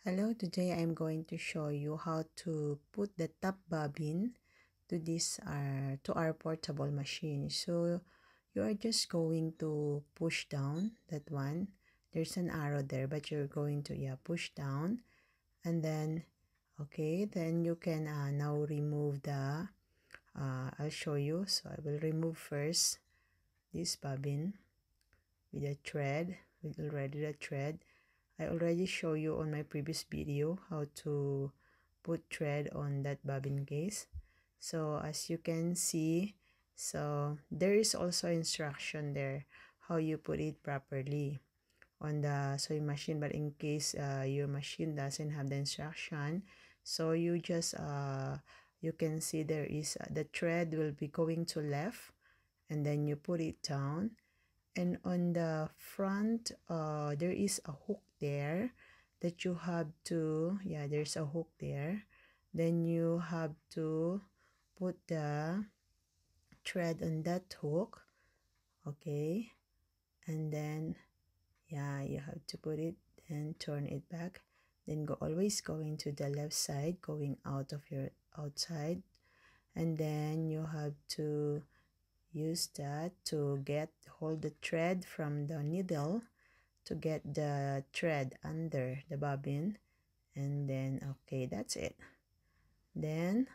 Hello, today I'm going to show you how to put the top bobbin to our portable machine. So you are just going to push down that one. There's an arrow there, but you're going to push down, and then then you can now remove the I'll show you. So I will remove first this bobbin with a thread, with already the thread. I already show you on my previous video how to put thread on that bobbin case. So as you can see, so there is also instruction there how you put it properly on the sewing machine, but in case your machine doesn't have the instruction, so you just you can see there is the thread will be going to left, and then you put it down, and on the front there is a hook there that you have to there's a hook there. Then you have to put the thread on that hook, okay, and then you have to put it and turn it back, then always going to the left side, going out of your outside, and then you have to use that to hold the thread from the needle to get the thread under the bobbin, and then okay, that's it. Then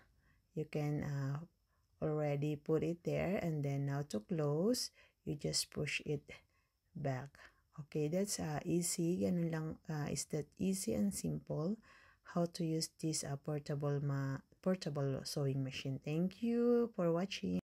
you can already put it there, and then now to close, you just push it back. Okay, that's easy. Ganun lang, is that easy and simple how to use this portable sewing machine. Thank you for watching.